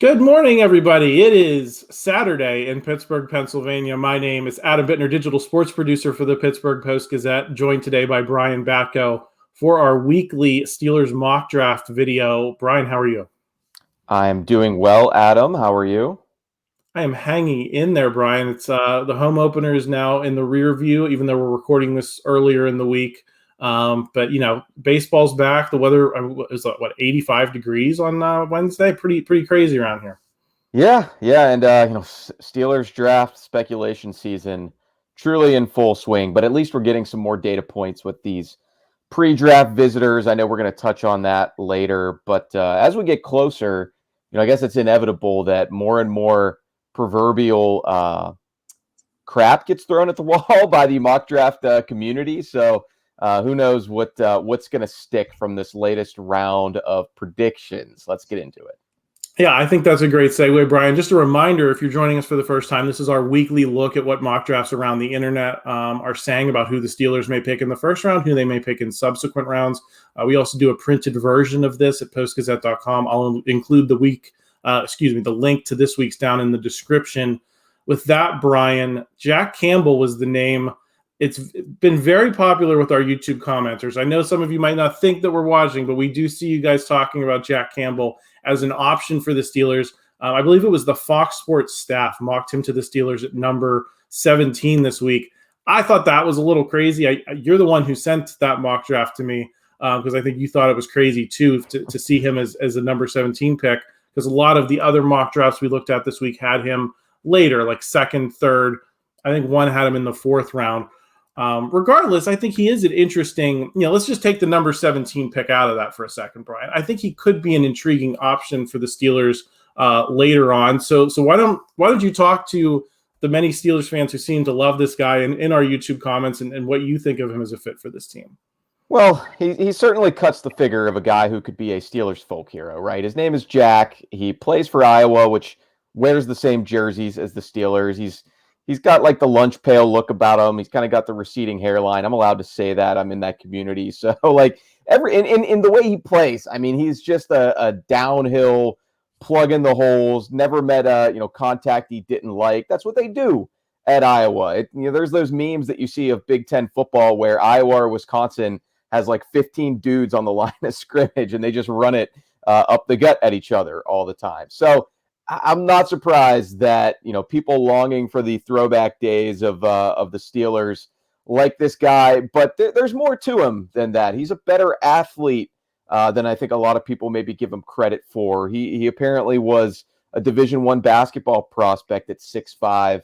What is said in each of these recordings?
Good morning, everybody. It is Saturday in Pittsburgh, Pennsylvania. My name is Adam Bittner, digital sports producer for the Pittsburgh Post-Gazette, joined today by Brian Batko for our weekly Steelers mock draft video. Brian, how are you? I'm doing well, Adam. How are you? I am hanging in there, Brian. It's the home opener is now in the rear view, even though we're recording this earlier in the week. But baseball's back. The weather is 85 degrees on Wednesday. Pretty crazy around here. Yeah, and Steelers draft speculation season truly in full swing, but at least we're getting some more data points with these pre-draft visitors. I know we're going to touch on that later, but as we get closer, I guess it's inevitable that more and more proverbial crap gets thrown at the wall by the mock draft community. So who knows what's going to stick from this latest round of predictions. Let's get into it. Yeah, I think that's a great segue, Brian. Just a reminder, if you're joining us for the first time, this is our weekly look at what mock drafts around the internet are saying about who the Steelers may pick in the first round, who they may pick in subsequent rounds. We also do a printed version of this at postgazette.com. I'll include the link to this week's down in the description. With that, Brian, Jack Campbell was the name. It's been very popular with our YouTube commenters. I know some of you might not think that we're watching, but we do see you guys talking about Jack Campbell as an option for the Steelers. I believe it was the Fox Sports staff mocked him to the Steelers at number 17 this week. I thought that was a little crazy. You're the one who sent that mock draft to me because I think you thought it was crazy too to see him as a number 17 pick, because a lot of the other mock drafts we looked at this week had him later, like second, third. I think one had him in the fourth round. Regardless, I think he is an interesting, let's just take the number 17 pick out of that for a second, Brian. I think he could be an intriguing option for the Steelers later on. So why don't you talk to the many Steelers fans who seem to love this guy in our YouTube comments and what you think of him as a fit for this team? Well, he certainly cuts the figure of a guy who could be a Steelers folk hero, right? His name is Jack. He plays for Iowa, which wears the same jerseys as the Steelers. He's got like the lunch pail look about him. He's kind of got the receding hairline. I'm allowed to say that. I'm in that community. So like in the way he plays, I mean, he's just a downhill plug in the holes, never met contact he didn't like. That's what they do at Iowa. There's those memes that you see of Big Ten football where Iowa or Wisconsin has like 15 dudes on the line of scrimmage and they just run it up the gut at each other all the time. So I'm not surprised that people longing for the throwback days of the Steelers like this guy, but there's more to him than that. He's a better athlete than I think a lot of people maybe give him credit for. He apparently was a Division I basketball prospect at 6'5".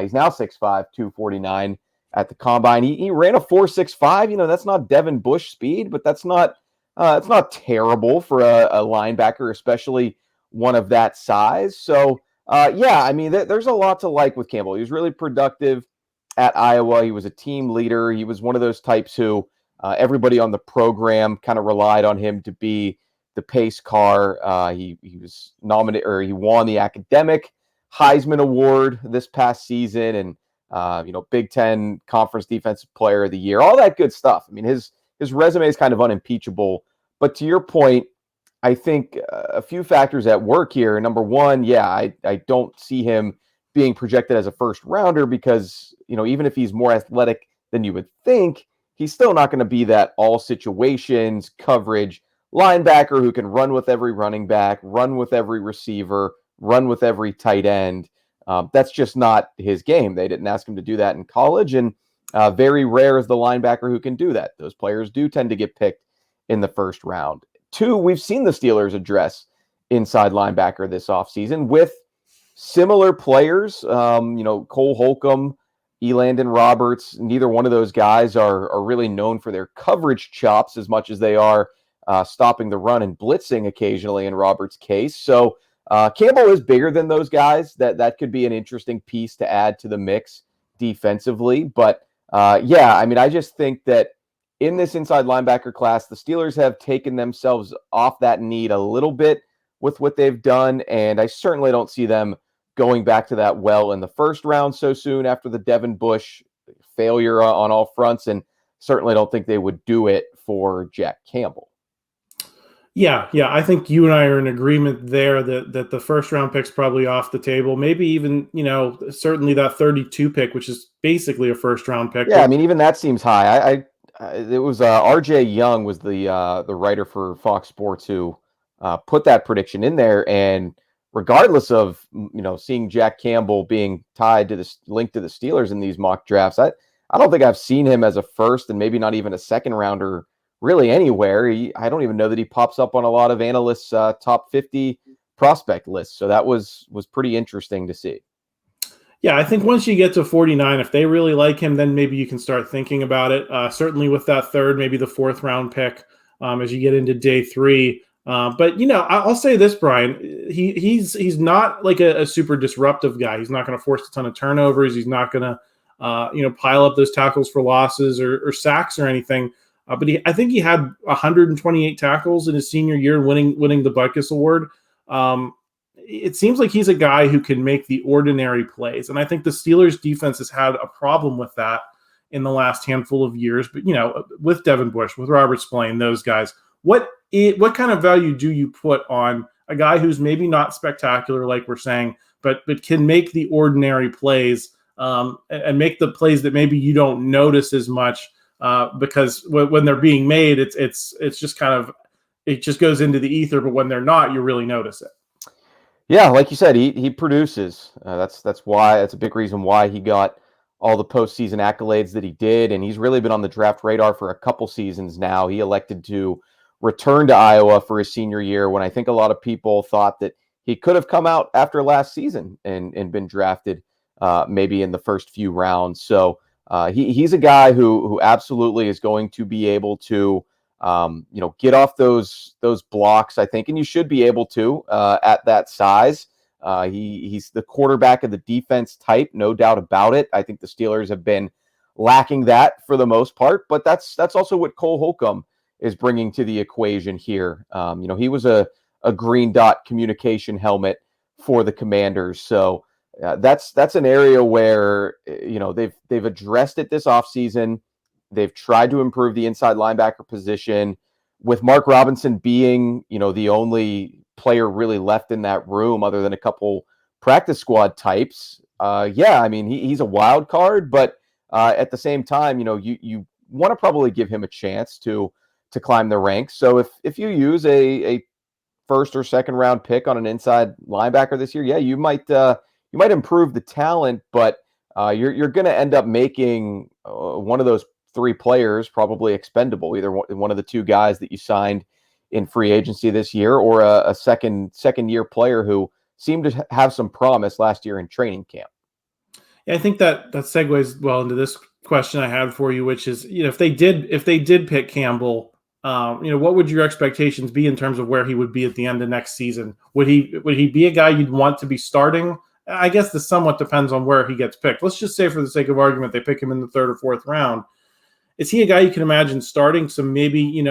He's now 6'5", 249 at the combine. He ran a 4.65. That's not Devin Bush speed, but it's not terrible for a linebacker, especially one of that size. So, there's a lot to like with Campbell. He was really productive at Iowa. He was a team leader. He was one of those types who everybody on the program kind of relied on him to be the pace car. He was nominated, or he won the academic Heisman Award this past season, and Big Ten Conference Defensive Player of the Year, all that good stuff. I mean, his resume is kind of unimpeachable. But to your point, I think a few factors at work here. Number one, I don't see him being projected as a first rounder because, even if he's more athletic than you would think, he's still not going to be that all situations coverage linebacker who can run with every running back, run with every receiver, run with every tight end. That's just not his game. They didn't ask him to do that in college, and very rare is the linebacker who can do that. Those players do tend to get picked in the first round. Two, we've seen the Steelers address inside linebacker this offseason with similar players. Cole Holcomb, Elandon Roberts, neither one of those guys are really known for their coverage chops as much as they are stopping the run and blitzing occasionally in Roberts' case. So Campbell is bigger than those guys. That could be an interesting piece to add to the mix defensively. But I just think that in this inside linebacker class, the Steelers have taken themselves off that need a little bit with what they've done, and I certainly don't see them going back to that well in the first round so soon after the Devin Bush failure on all fronts, and certainly don't think they would do it for Jack Campbell. Yeah, I think you and I are in agreement there that the first round pick's probably off the table. Maybe even, certainly that 32 pick, which is basically a first round pick. Yeah, I mean, even that seems high. It was R.J. Young was the writer for Fox Sports who put that prediction in there, and regardless of seeing Jack Campbell being tied to this link to the Steelers in these mock drafts, I don't think I've seen him as a first and maybe not even a second rounder really anywhere. I don't even know that he pops up on a lot of analysts' top 50 prospect lists. So that was pretty interesting to see. Yeah, I think once you get to 49, if they really like him, then maybe you can start thinking about it. Certainly with that third, maybe the fourth round pick as you get into day three. But I'll say this, Brian, he's not like a super disruptive guy. He's not going to force a ton of turnovers. He's not going to pile up those tackles for losses or sacks or anything. But I think he had 128 tackles in his senior year, winning the Butkus Award. It seems like he's a guy who can make the ordinary plays. And I think the Steelers defense has had a problem with that in the last handful of years. But, with Devin Bush, with Robert Spillane, those guys, what kind of value do you put on a guy who's maybe not spectacular, like we're saying, but can make the ordinary plays and make the plays that maybe you don't notice as much because when they're being made, it's just kind of, it just goes into the ether. But when they're not, you really notice it. Yeah, like you said, he produces. That's a big reason why he got all the postseason accolades that he did, and he's really been on the draft radar for a couple seasons now. He elected to return to Iowa for his senior year when I think a lot of people thought that he could have come out after last season and been drafted maybe in the first few rounds. So he's a guy who absolutely is going to be able to get off those blocks, I think, and you should be able to at that size. He's the quarterback of the defense type, no doubt about it. I think the Steelers have been lacking that for the most part, but that's also what Cole Holcomb is bringing to the equation here. He was a green dot communication helmet for the Commanders, so that's an area where they've addressed it this offseason. They've tried to improve the inside linebacker position with Mark Robinson being, the only player really left in that room other than a couple practice squad types. I mean, he's a wild card, but at the same time, you want to probably give him a chance to climb the ranks. So if you use a first or second round pick on an inside linebacker this year, you might improve the talent, but you're going to end up making one of those three players probably expendable, either one of the two guys that you signed in free agency this year, or a second year player who seemed to have some promise last year in training camp. Yeah, I think that segues well into this question I had for you, which is, if they did pick Campbell, what would your expectations be in terms of where he would be at the end of next season? Would he be a guy you'd want to be starting? I guess this somewhat depends on where he gets picked. Let's just say, for the sake of argument, they pick him in the third or fourth round. Is he a guy you can imagine starting? So maybe,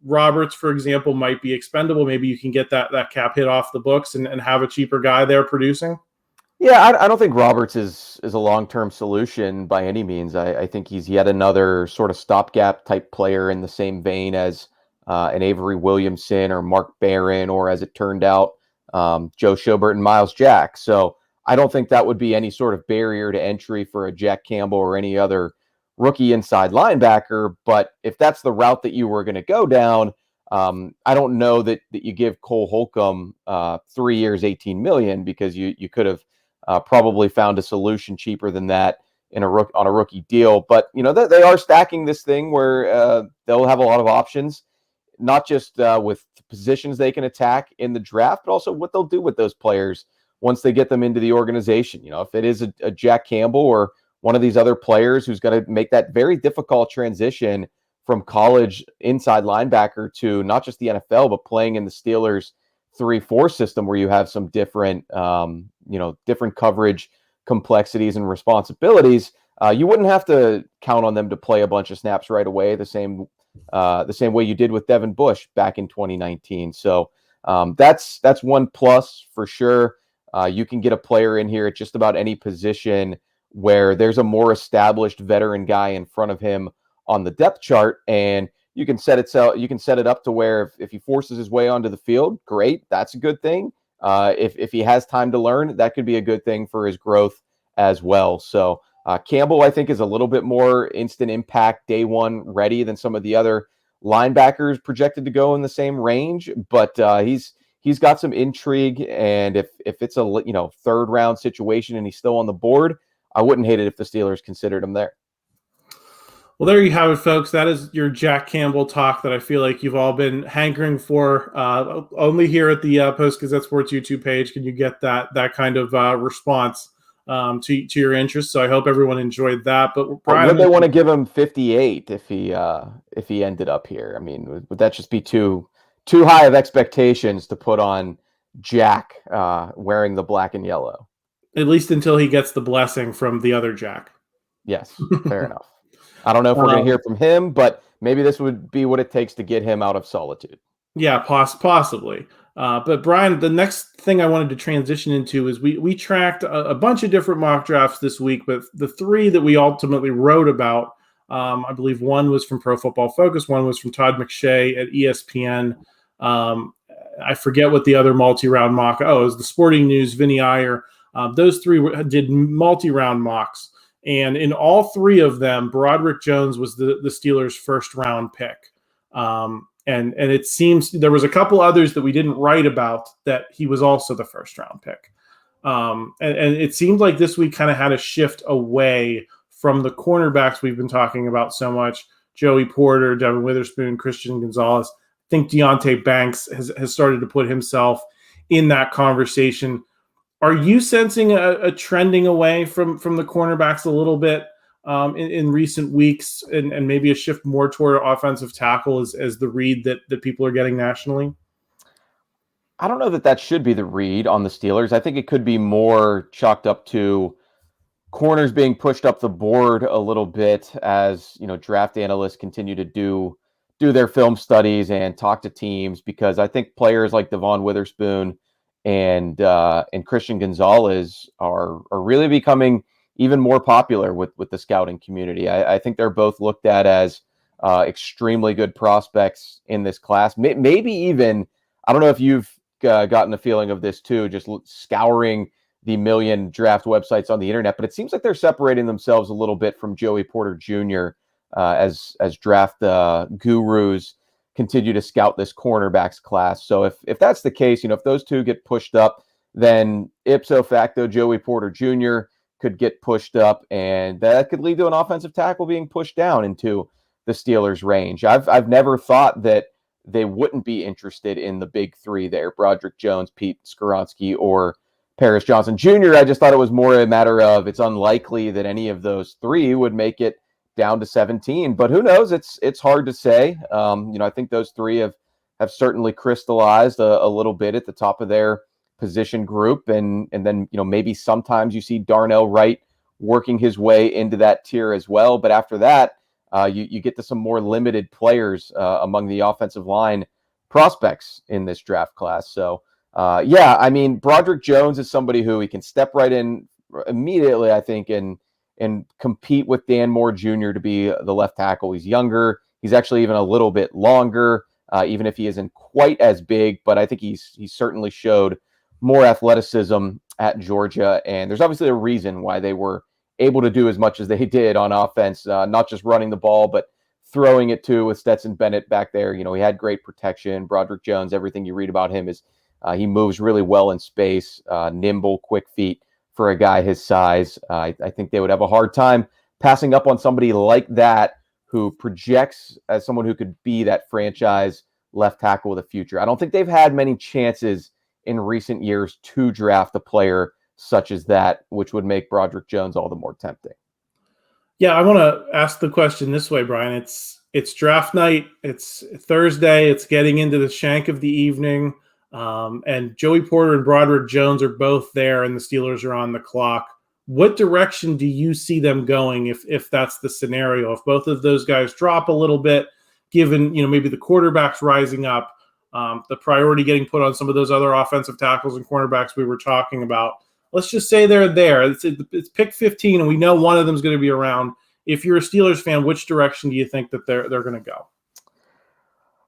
Roberts, for example, might be expendable. Maybe you can get that cap hit off the books and have a cheaper guy there producing. Yeah, I don't think Roberts is a long-term solution by any means. I think he's yet another sort of stopgap type player in the same vein as an Avery Williamson or Mark Barron, or as it turned out, Joe Schobert and Miles Jack. So I don't think that would be any sort of barrier to entry for a Jack Campbell or any other rookie inside linebacker. But if that's the route that you were going to go down, I don't know that you give Cole Holcomb 3 years, $18 million, because you could have probably found a solution cheaper than that on a rookie deal. But they are stacking this thing where they'll have a lot of options, not just with positions they can attack in the draft, but also what they'll do with those players once they get them into the organization. If it is a Jack Campbell or one of these other players who's going to make that very difficult transition from college inside linebacker to not just the NFL, but playing in the Steelers 3-4 system, where you have some different, different coverage complexities and responsibilities. You wouldn't have to count on them to play a bunch of snaps right away, the same way you did with Devin Bush back in 2019. So that's one plus for sure. You can get a player in here at just about any position where there's a more established veteran guy in front of him on the depth chart, and You can set it up to where if he forces his way onto the field, great, that's a good thing. If he has time to learn, that could be a good thing for his growth as well. So Campbell, I think, is a little bit more instant impact, day one ready than some of the other linebackers projected to go in the same range. But he's got some intrigue, and if it's a third round situation and he's still on the board, I wouldn't hate it if the Steelers considered him there. Well, there you have it, folks. That is your Jack Campbell talk that I feel like you've all been hankering for. Only here at the Post-Gazette Sports YouTube page can you get that kind of response to your interest. So I hope everyone enjoyed that. But Brian, would they want to give him 58 if he ended up here? I mean, would that just be too high of expectations to put on Jack wearing the black and yellow? At least until he gets the blessing from the other Jack. Yes, fair enough. I don't know if we're going to hear from him, but maybe this would be what it takes to get him out of solitude. Yeah, possibly. But Brian, the next thing I wanted to transition into is we tracked a bunch of different mock drafts this week, but the three that we ultimately wrote about, I believe one was from Pro Football Focus, one was from Todd McShay at ESPN. I forget what the other multi-round mock. Oh, it was the Sporting News, Vinny Iyer. Those three did multi-round mocks. And in all three of them, Broderick Jones was the Steelers' first-round pick. And it seems there was a couple others that we didn't write about that he was also the first-round pick. And it seemed like this week kind of had a shift away from the cornerbacks we've been talking about so much. Joey Porter, Devin Witherspoon, Christian Gonzalez. I think Deonte Banks has started to put himself in that conversation. Are you sensing a trending away from the cornerbacks a little bit in recent weeks and maybe a shift more toward offensive tackle as the read that people are getting nationally? I don't know that should be the read on the Steelers. I think it could be more chalked up to corners being pushed up the board a little bit as, draft analysts continue to do their film studies and talk to teams, because I think players like Devon Witherspoon and Christian Gonzalez are really becoming even more popular with the scouting community. I think they're both looked at as extremely good prospects in this class. Maybe even, I don't know if you've gotten a feeling of this too, just scouring the million draft websites on the internet, but it seems like they're separating themselves a little bit from Joey Porter Jr. As draft gurus continue to scout this cornerbacks class. So if that's the case, if those two get pushed up, then ipso facto Joey Porter Jr. could get pushed up, and that could lead to an offensive tackle being pushed down into the Steelers' range. I've never thought that they wouldn't be interested in the big three there, Broderick Jones, Pete Skoronski, or Paris Johnson Jr. I just thought it was more a matter of it's unlikely that any of those three would make it down to 17, but who knows? It's hard to say. I think those three have certainly crystallized a little bit at the top of their position group, and then maybe sometimes you see Darnell Wright working his way into that tier as well. But after that, you get to some more limited players among the offensive line prospects in this draft class. So Broderick Jones is somebody who he can step right in immediately, I think, and compete with Dan Moore Jr. to be the left tackle. He's younger. He's actually even a little bit longer, even if he isn't quite as big. But I think he certainly showed more athleticism at Georgia. And there's obviously a reason why they were able to do as much as they did on offense, not just running the ball, but throwing it too with Stetson Bennett back there. He had great protection. Broderick Jones, everything you read about him is he moves really well in space, nimble, quick feet. For a guy his size, I think they would have a hard time passing up on somebody like that who projects as someone who could be that franchise left tackle of the future. I don't think they've had many chances in recent years to draft a player such as that, which would make Broderick Jones all the more tempting. Yeah, I want to ask the question this way, Brian. It's draft night. It's Thursday. It's getting into the shank of the evening. And Joey Porter and Broderick Jones are both there, and the Steelers are on the clock. What direction do you see them going if that's the scenario? If both of those guys drop a little bit, given maybe the quarterback's rising up, the priority getting put on some of those other offensive tackles and cornerbacks we were talking about. Let's just say they're there. It's pick 15, and we know one of them is going to be around. If you're a Steelers fan, which direction do you think that they're going to go?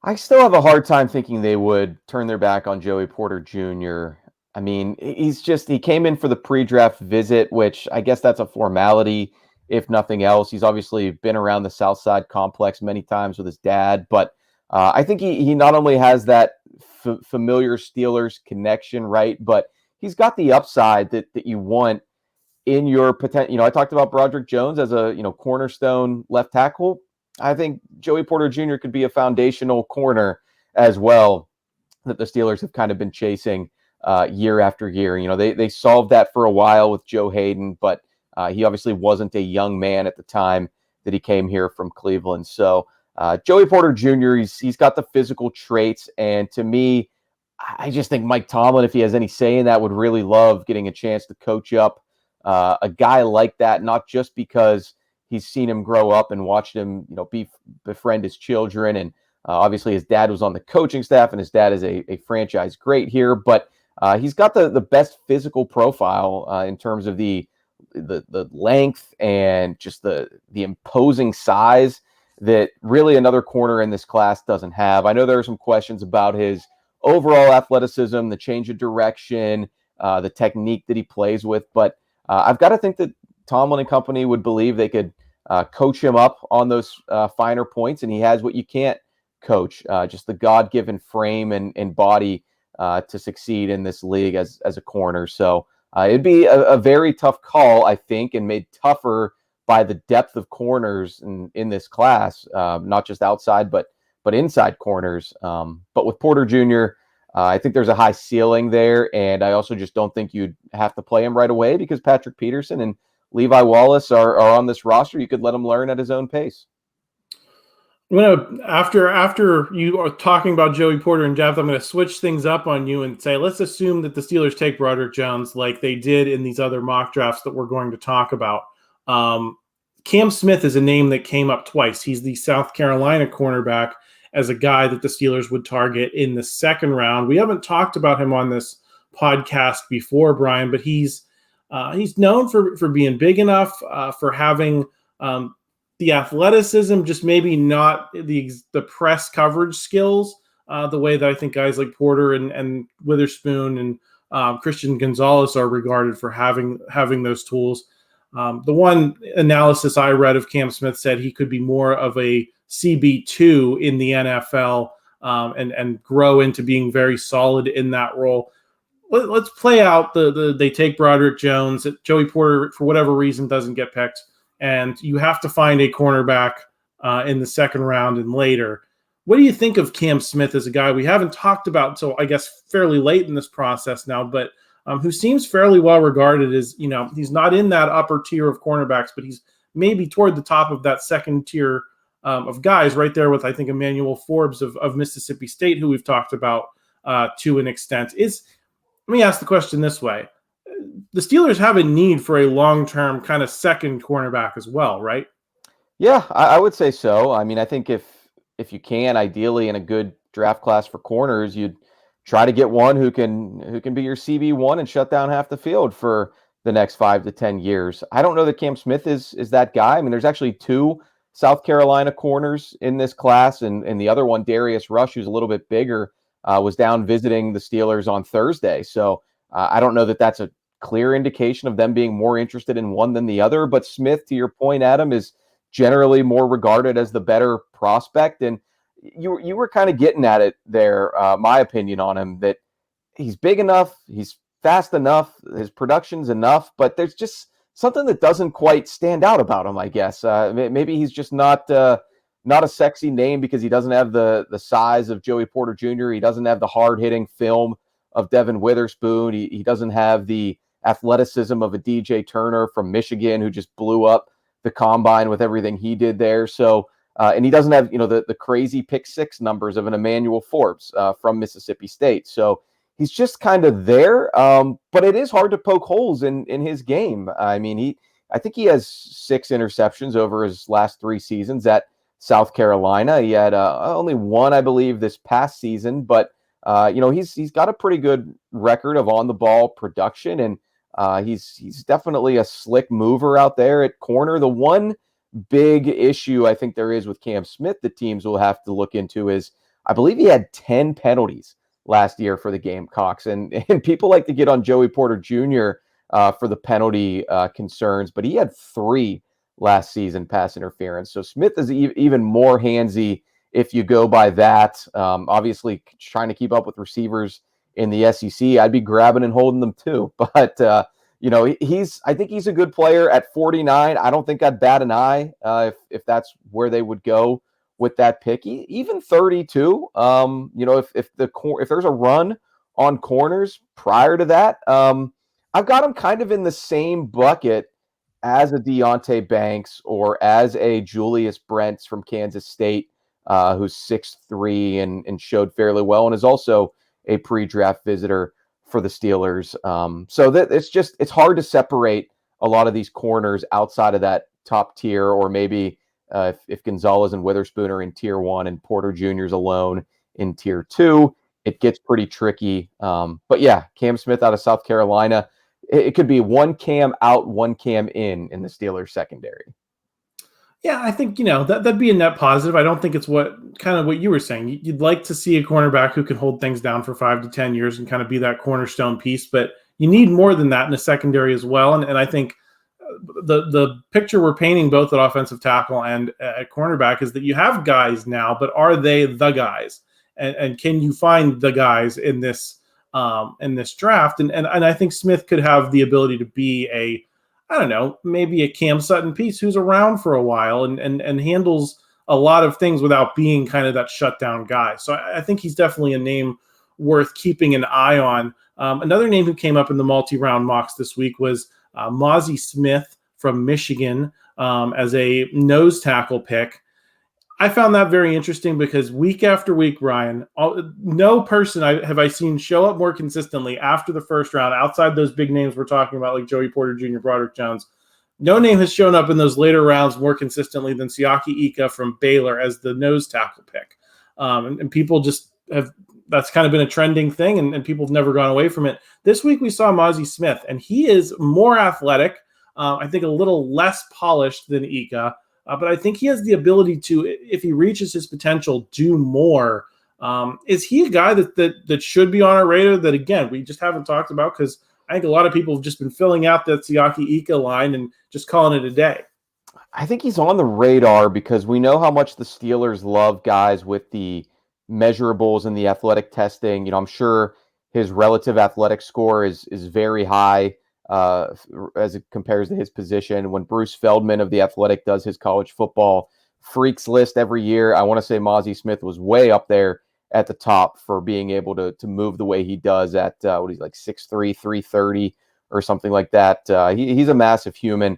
I still have a hard time thinking they would turn their back on Joey Porter Jr. I mean, he came in for the pre-draft visit, which I guess that's a formality, if nothing else. He's obviously been around the South Side complex many times with his dad, but I think he not only has that familiar Steelers connection, right, but he's got the upside that you want in your potential. I talked about Broderick Jones as a cornerstone left tackle. I think Joey Porter Jr. could be a foundational corner as well that the Steelers have kind of been chasing year after year. They solved that for a while with Joe Hayden, but he obviously wasn't a young man at the time that he came here from Cleveland. So Joey Porter Jr., he's got the physical traits, and to me, I just think Mike Tomlin, if he has any say in that, would really love getting a chance to coach up a guy like that, not just because he's seen him grow up and watched him, befriend his children. And obviously his dad was on the coaching staff, and his dad is a franchise great here, but he's got the best physical profile in terms of the length and just the imposing size that really another corner in this class doesn't have. I know there are some questions about his overall athleticism, the change of direction, the technique that he plays with, but I've got to think that Tomlin and company would believe they could coach him up on those finer points, and he has what you can't coach, just the God-given frame and body to succeed in this league as a corner. So it'd be a very tough call, I think, and made tougher by the depth of corners in this class, not just outside, but inside corners. But with Porter Jr., I think there's a high ceiling there, and I also just don't think you'd have to play him right away because Patrick Peterson and Levi Wallace are on this roster. You could let him learn at his own pace. After you are talking about Joey Porter in depth, I'm going to switch things up on you and say, let's assume that the Steelers take Broderick Jones like they did in these other mock drafts that we're going to talk about. Cam Smith is a name that came up twice. He's the South Carolina cornerback, as a guy that the Steelers would target in the second round. We haven't talked about him on this podcast before, Brian, but he's known for being big enough, for having the athleticism, just maybe not the press coverage skills, the way that I think guys like Porter and Witherspoon and Christian Gonzalez are regarded for having those tools. The one analysis I read of Cam Smith said he could be more of a CB2 in the NFL and grow into being very solid in that role. Let's play out they take Broderick Jones. Joey Porter, for whatever reason, doesn't get picked, and you have to find a cornerback in the second round and later. What do you think of Cam Smith as a guy we haven't talked about until, I guess, fairly late in this process now, but who seems fairly well regarded as, he's not in that upper tier of cornerbacks, but he's maybe toward the top of that second tier of guys, right there with, I think, Emmanuel Forbes of Mississippi State, who we've talked about to an extent. Let me ask the question this way. The Steelers have a need for a long-term kind of second cornerback as well, right? Yeah, I would say so. I mean, I think if you can, ideally in a good draft class for corners, you'd try to get one who can be your CB1 and shut down half the field for the next 5 to 10 years. I don't know that Cam Smith is that guy. I mean, there's actually 2 South Carolina corners in this class, and the other one, Darius Rush, who's a little bit bigger, was down visiting the Steelers on Thursday. So I don't know that that's a clear indication of them being more interested in one than the other. But Smith, to your point, Adam, is generally more regarded as the better prospect. And you were kind of getting at it there, my opinion on him, that he's big enough, he's fast enough, his production's enough, but there's just something that doesn't quite stand out about him, I guess. Maybe he's just not a sexy name because he doesn't have the size of Joey Porter Jr. He doesn't have the hard-hitting film of Devin Witherspoon. He doesn't have the athleticism of a DJ Turner from Michigan, who just blew up the combine with everything he did there. So, and he doesn't have, the crazy pick six numbers of an Emmanuel Forbes from Mississippi State. So he's just kind of there. But it is hard to poke holes in his game. I mean, I think he has 6 interceptions over his last 3 seasons at South Carolina. He had only 1, I believe, this past season, but he's got a pretty good record of on the ball production, and he's definitely a slick mover out there at corner. The one big issue I think there is with Cam Smith that teams will have to look into is I believe he had 10 penalties last year for the Gamecocks. And people like to get on Joey Porter Jr. For the penalty concerns, but he had 3 last season pass interference. So Smith is even more handsy if you go by that. Obviously, trying to keep up with receivers in the SEC, I'd be grabbing and holding them too. But I think he's a good player at 49. I don't think I'd bat an eye if that's where they would go with that pick. Even 32. If there's a run on corners prior to that, I've got him kind of in the same bucket as a Deonte Banks or as a Julius Brents from Kansas State, who's 6'3" and showed fairly well and is also a pre-draft visitor for the Steelers. So that it's hard to separate a lot of these corners outside of that top tier, or maybe if Gonzalez and Witherspoon are in tier 1 and Porter Jr.'s alone in tier 2, it gets pretty tricky. But yeah, Cam Smith out of South Carolina, it could be one Cam out, one Cam in the Steelers secondary. Yeah, I think, that'd be a net positive. I don't think it's what you were saying. You'd like to see a cornerback who can hold things down for 5 to 10 years and kind of be that cornerstone piece, but you need more than that in the secondary as well. And I think the picture we're painting both at offensive tackle and at cornerback is that you have guys now, but are they the guys? And can you find the guys in this draft? And I think Smith could have the ability to be maybe a Cam Sutton piece who's around for a while and handles a lot of things without being kind of that shutdown guy. So I think he's definitely a name worth keeping an eye on. Another name who came up in the multi-round mocks this week was Mazi Smith from Michigan as a nose tackle pick. I found that very interesting because week after week, Ryan, no person have I seen show up more consistently after the first round, outside those big names we're talking about, like Joey Porter Jr., Broderick Jones. No name has shown up in those later rounds more consistently than Siaki Ika from Baylor as the nose tackle pick. And people just have – that's kind of been a trending thing, and people have never gone away from it. This week we saw Mazi Smith, and he is more athletic, I think a little less polished than Ika. But I think he has the ability to, if he reaches his potential, do more. Is he a guy that should be on our radar that, again, we just haven't talked about? Because I think a lot of people have just been filling out that Siaki Ika line and just calling it a day. I think he's on the radar because we know how much the Steelers love guys with the measurables and the athletic testing. I'm sure his relative athletic score is very high. As it compares to his position. When Bruce Feldman of The Athletic does his college football freaks list every year, I want to say Mazi Smith was way up there at the top for being able to move the way he does at what he's like 6'3", 330 or something like that. He's a massive human,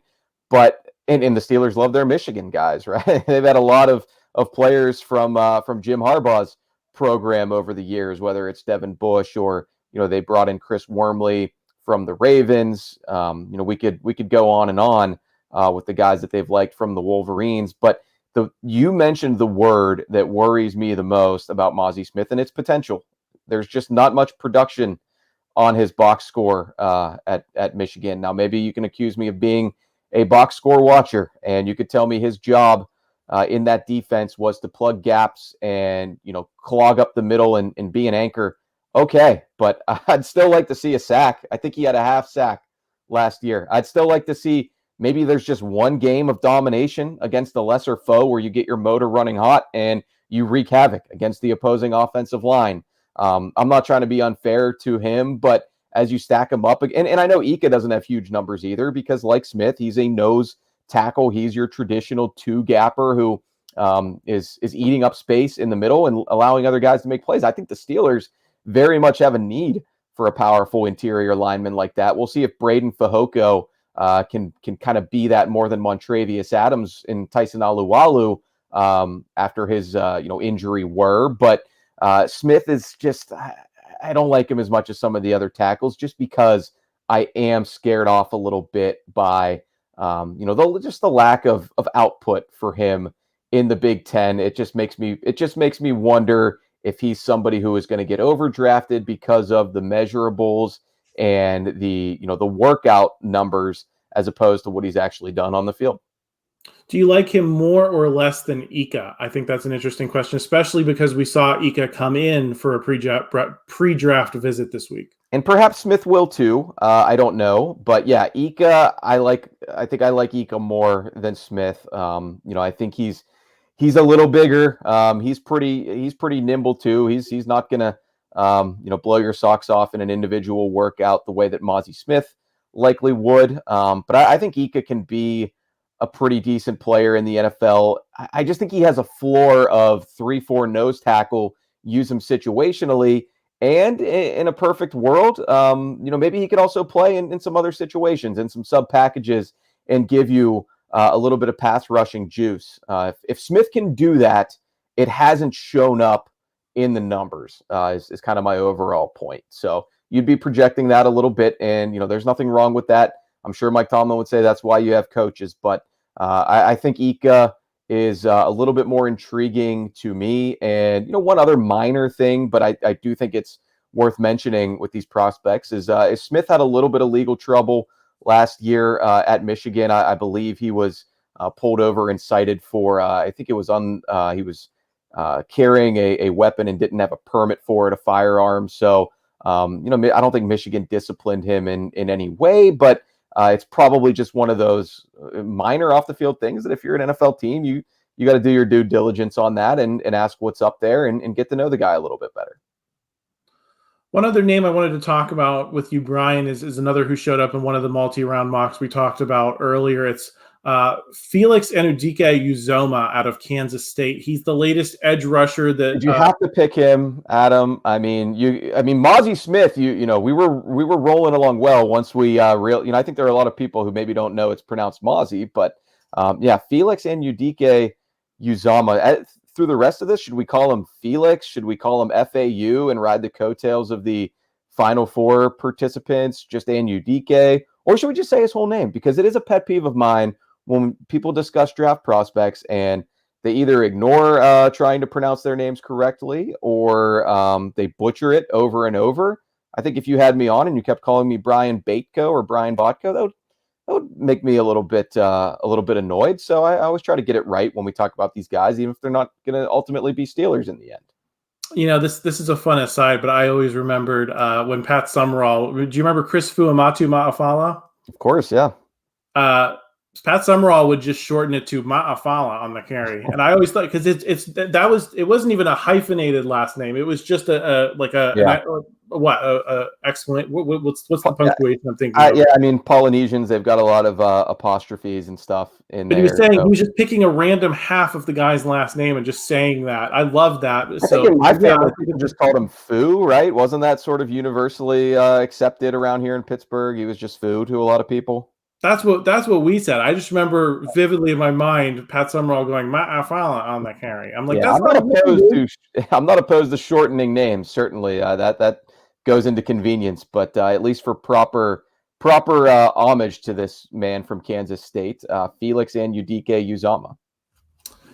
but and the Steelers love their Michigan guys, right? They've had a lot of players from Jim Harbaugh's program over the years, whether it's Devin Bush or they brought in Chris Wormley from the Ravens. We could go on and on with the guys that they've liked from the Wolverines. But you mentioned the word that worries me the most about Mazi Smith, and it's potential. There's just not much production on his box score at Michigan. Now, maybe you can accuse me of being a box score watcher, and you could tell me his job in that defense was to plug gaps and clog up the middle and be an anchor. Okay, but I'd still like to see a sack. I think he had a half sack last year. I'd still like to see maybe there's just one game of domination against a lesser foe where you get your motor running hot and you wreak havoc against the opposing offensive line. I'm not trying to be unfair to him, but as you stack him up, and I know Ika doesn't have huge numbers either because like Smith, he's a nose tackle. He's your traditional two-gapper who is eating up space in the middle and allowing other guys to make plays. I think the Steelers very much have a need for a powerful interior lineman like that. We'll see if Braden Fehoko can kind of be that more than Montravius Adams and Tyson Alualu after his injury were. But Smith is just, I don't like him as much as some of the other tackles just because I am scared off a little bit by just the lack of output for him in the Big Ten. It just makes me wonder if he's somebody who is going to get overdrafted because of the measurables and the workout numbers as opposed to what he's actually done on the field. Do you like him more or less than Ika? I think that's an interesting question, especially because we saw Ika come in for a pre-draft visit this week. And perhaps Smith will too. I don't know, but yeah, Ika. I think I like Ika more than Smith. I think he's a little bigger. He's pretty nimble too. He's not gonna blow your socks off in an individual workout the way that Mozzie Smith likely would. But I think Ika can be a pretty decent player in the NFL. I just think he has a floor of 3-4 nose tackle. Use him situationally, and in a perfect world, maybe he could also play in some other situations, in some sub packages, and give you a little bit of pass rushing juice. If Smith can do that, it hasn't shown up in the numbers, is kind of my overall point. So you'd be projecting that a little bit, and there's nothing wrong with that. I'm sure Mike Tomlin would say that's why you have coaches, but I think Ika is a little bit more intriguing to me. And one other minor thing, but I do think it's worth mentioning with these prospects is Smith had a little bit of legal trouble last year at Michigan. I believe he was pulled over and cited for I think it was he was carrying a weapon and didn't have a permit for it, a firearm. So I don't think Michigan disciplined him in any way, but it's probably just one of those minor off the field things that if you're an NFL team, you got to do your due diligence on that and ask what's up there and get to know the guy a little bit better. One other name I wanted to talk about with you, Brian, is another who showed up in one of the multi-round mocks we talked about earlier. It's Felix Anudike-Uzomah out of Kansas State. He's the latest edge rusher that. Did you have to pick him, Adam? I mean, Mozzie Smith. We were rolling along well once we I think there are a lot of people who maybe don't know it's pronounced Mozzie, but Felix Anudike-Uzomah. Through the rest of this, should we call him Felix? Should we call him FAU and ride the coattails of the Final Four participants, just Anudike? Or should we just say his whole name? Because it is a pet peeve of mine when people discuss draft prospects and they either ignore trying to pronounce their names correctly or they butcher it over and over. I think if you had me on and you kept calling me Brian Batko or Brian Batko, that would make me a little bit annoyed. So I always try to get it right when we talk about these guys, even if they're not going to ultimately be Steelers in the end. This is a fun aside, but I always remembered when Pat Summerall. Do you remember Chris Fuamatu Ma'afala? Of course, yeah. Pat Summerall would just shorten it to Ma'afala on the carry, and I always thought because it wasn't even a hyphenated last name. It was just excellent. What's the punctuation I'm thinking of? Yeah, I mean Polynesians, they've got a lot of apostrophes and stuff in there. But he was saying he was just picking a random half of the guy's last name and just saying that. I love that. I think in my family, people just called him Foo, right? Wasn't that sort of universally accepted around here in Pittsburgh? He was just Foo to a lot of people. That's what we said. I just remember vividly in my mind Pat Summerall going Ma'afala on the carry. I'm like, I'm not opposed to shortening names. Certainly, that goes into convenience, but at least for proper homage to this man from Kansas State, Felix Anudike-Uzomah.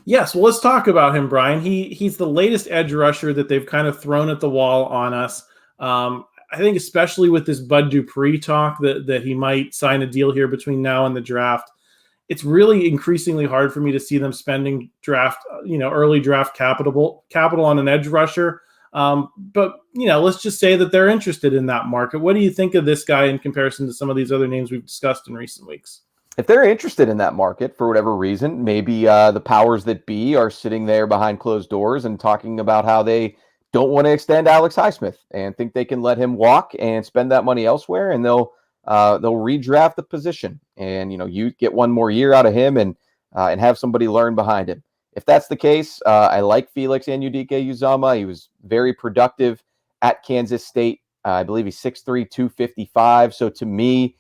Yes, well, let's talk about him, Brian. He's the latest edge rusher that they've kind of thrown at the wall on us. I think especially with this Bud Dupree talk that he might sign a deal here between now and the draft, it's really increasingly hard for me to see them spending early draft capital on an edge rusher. But let's just say that they're interested in that market. What do you think of this guy in comparison to some of these other names we've discussed in recent weeks? If they're interested in that market for whatever reason, maybe the powers that be are sitting there behind closed doors and talking about how they don't want to extend Alex Highsmith and think they can let him walk and spend that money elsewhere, and they'll redraft the position, and you get one more year out of him and have somebody learn behind him. If that's the case, I like Felix Anudike-Uzomah. He was very productive at Kansas State. I believe he's 6'3", 255. So to me,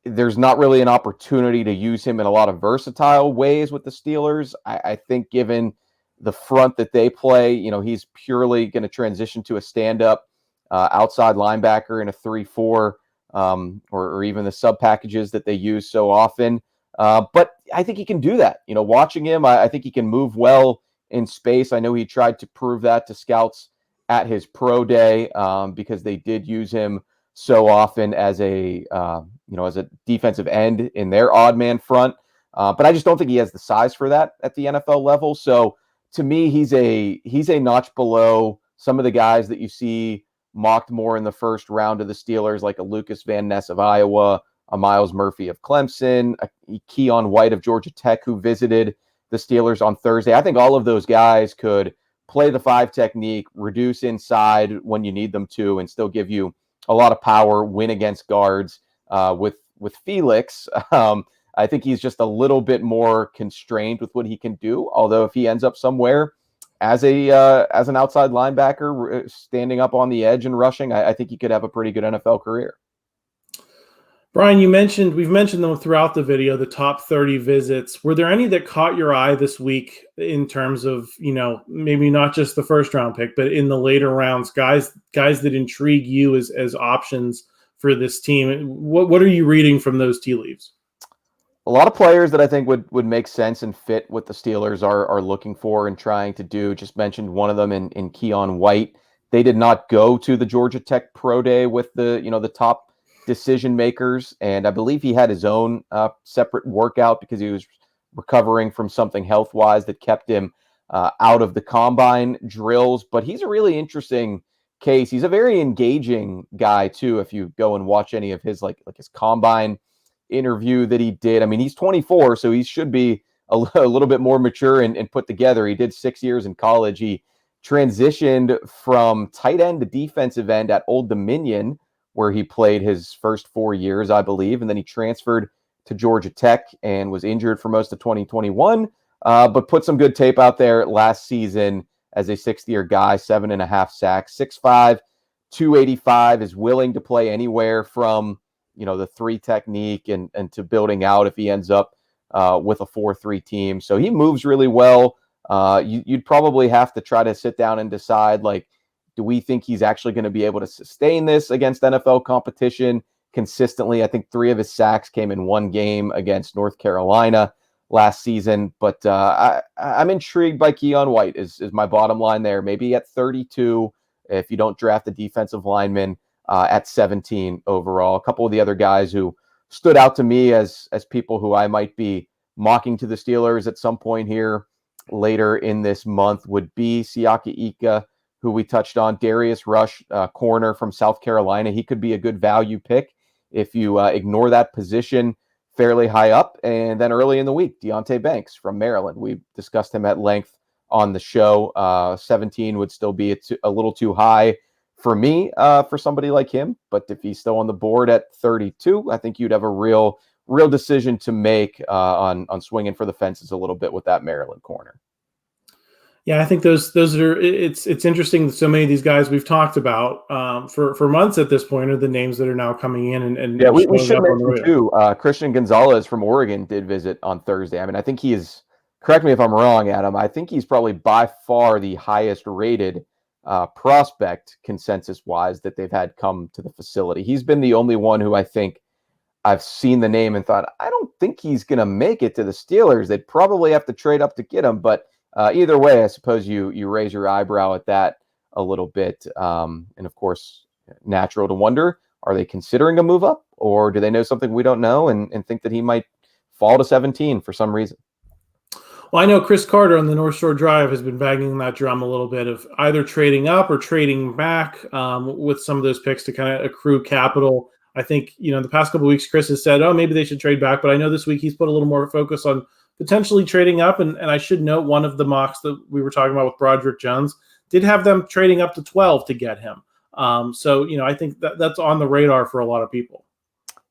there's not really an opportunity to use him in a lot of versatile ways with the Steelers. I think given the front that they play, he's purely going to transition to a stand-up outside linebacker in a 3-4 or even the sub packages that they use so often. But I think he can do that. Watching him, I think he can move well in space. I know he tried to prove that to scouts at his pro day because they did use him so often as a defensive end in their odd man front. But I just don't think he has the size for that at the NFL level. So to me, he's a notch below some of the guys that you see mocked more in the first round of the Steelers, like a Lucas Van Ness of Iowa, a Miles Murphy of Clemson, a Keon White of Georgia Tech, who visited the Steelers on Thursday. I think all of those guys could play the 5 technique, reduce inside when you need them to, and still give you a lot of power, win against guards. With Felix, I think he's just a little bit more constrained with what he can do. Although if he ends up somewhere as an outside linebacker, standing up on the edge and rushing, I think he could have a pretty good NFL career. Brian, we've mentioned them throughout the video, the top 30 visits. Were there any that caught your eye this week in terms of, maybe not just the first round pick, but in the later rounds, guys that intrigue you as options for this team? What are you reading from those tea leaves? A lot of players that I think would make sense and fit what the Steelers are looking for and trying to do. Just mentioned one of them in Keon White. They did not go to the Georgia Tech Pro Day with the top decision makers, and I believe he had his own separate workout because he was recovering from something health-wise that kept him out of the combine drills. But he's a really interesting case. He's a very engaging guy too. If you go and watch any of his like his combine interview that he did, I mean, he's 24, so he should be a little bit more mature and put together. He did 6 years in college. He transitioned from tight end to defensive end at Old Dominion, where he played his first 4 years, I believe, and then he transferred to Georgia Tech and was injured for most of 2021, but put some good tape out there last season as a 6th-year guy, 7.5 sacks, 6'5", 285, is willing to play anywhere from the 3 technique and to building out if he ends up with a 4-3 team. So he moves really well. You'd probably have to try to sit down and decide, do we think he's actually going to be able to sustain this against NFL competition consistently? I think 3 of his sacks came in 1 game against North Carolina last season. But I'm intrigued by Keon White is my bottom line there. Maybe at 32, if you don't draft a defensive lineman, at 17 overall. A couple of the other guys who stood out to me as people who I might be mocking to the Steelers at some point here later in this month would be Siaki Ika, who we touched on, Darius Rush, corner from South Carolina. He could be a good value pick if you ignore that position fairly high up. And then early in the week, Deonte Banks from Maryland. We discussed him at length on the show. 17 would still be a little too high for me for somebody like him. But if he's still on the board at 32, I think you'd have a real decision to make on swinging for the fences a little bit with that Maryland corner. Yeah, I think those are. It's interesting that so many of these guys we've talked about for months at this point are the names that are now coming in and yeah, we should mention too. Christian Gonzalez from Oregon did visit on Thursday. I mean, I think he is. Correct me if I'm wrong, Adam. I think he's probably by far the highest rated prospect consensus wise that they've had come to the facility. He's been the only one who I think I've seen the name and thought, I don't think he's going to make it to the Steelers. They'd probably have to trade up to get him, but. Either way, I suppose you raise your eyebrow at that a little bit. And of course, natural to wonder, are they considering a move up, or do they know something we don't know and think that he might fall to 17 for some reason? Well, I know Chris Carter on the North Shore Drive has been banging that drum a little bit of either trading up or trading back with some of those picks to kind of accrue capital. I think, the past couple of weeks, Chris has said, maybe they should trade back. But I know this week he's put a little more focus on potentially trading up. And I should note one of the mocks that we were talking about with Broderick Jones did have them trading up to 12 to get him. So, I think that's on the radar for a lot of people.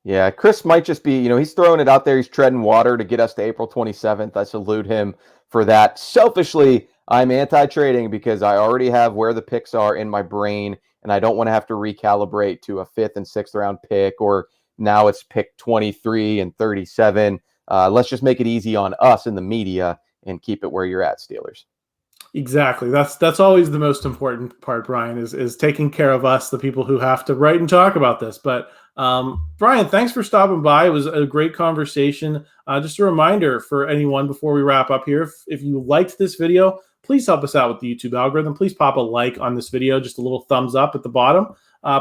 Yeah, Chris might just be, he's throwing it out there. He's treading water to get us to April 27th. I salute him for that. Selfishly, I'm anti-trading because I already have where the picks are in my brain, and I don't want to have to recalibrate to a 5th and 6th round pick, or now it's pick 23 and 37. Let's just make it easy on us in the media and keep it where you're at, Steelers. Exactly. That's always the most important part, Brian, is taking care of us, the people who have to write and talk about this. But Brian, thanks for stopping by. It was a great conversation. Just a reminder for anyone before we wrap up here, if you liked this video, please help us out with the YouTube algorithm. Please pop a like on this video, just a little thumbs up at the bottom.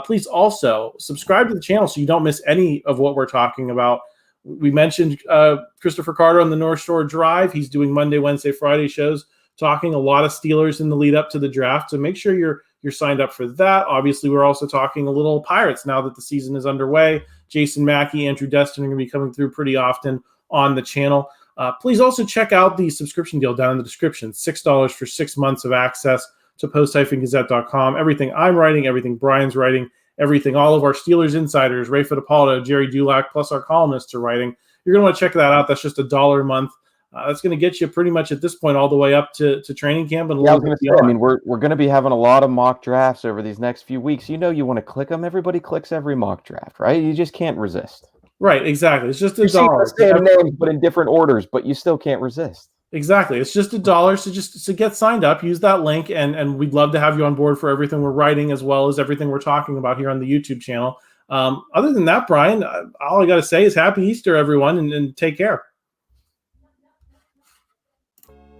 Please also subscribe to the channel so you don't miss any of what we're talking about. We mentioned Christopher Carter on the North Shore Drive. He's doing Monday, Wednesday, Friday shows, talking a lot of Steelers in the lead up to the draft. So make sure you're signed up for that. Obviously, we're also talking a little Pirates now that the season is underway. Jason Mackey, Andrew Destin are going to be coming through pretty often on the channel. Please also check out the subscription deal down in the description. $6 for 6 months of access to post-gazette.com. Everything I'm writing, everything Brian's writing, everything all of our Steelers insiders, Ray Fittipaldo, Jerry Dulac, plus our columnists are writing. You're going to want to check that out. That's just $1 a month. That's going to get you pretty much at this point all the way up to training camp. And I was going to say, I mean, we're going to be having a lot of mock drafts over these next few weeks. You want to click them. Everybody clicks every mock draft, right? You just can't resist. Right, exactly. It's just $1. The same names, but in different orders, but you still can't resist. Exactly. It's just $1 to get signed up. Use that link, and we'd love to have you on board for everything we're writing as well as everything we're talking about here on the YouTube channel. Other than that, Brian, all I got to say is Happy Easter, everyone, and take care.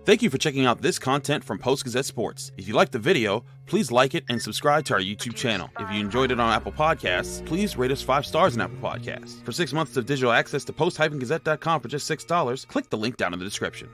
Thank you for checking out this content from Post-Gazette Sports. If you liked the video, please like it and subscribe to our YouTube channel. If you enjoyed it on Apple Podcasts, please rate us 5 stars on Apple Podcasts. For 6 months of digital access to post-gazette.com for just $6, click the link down in the description.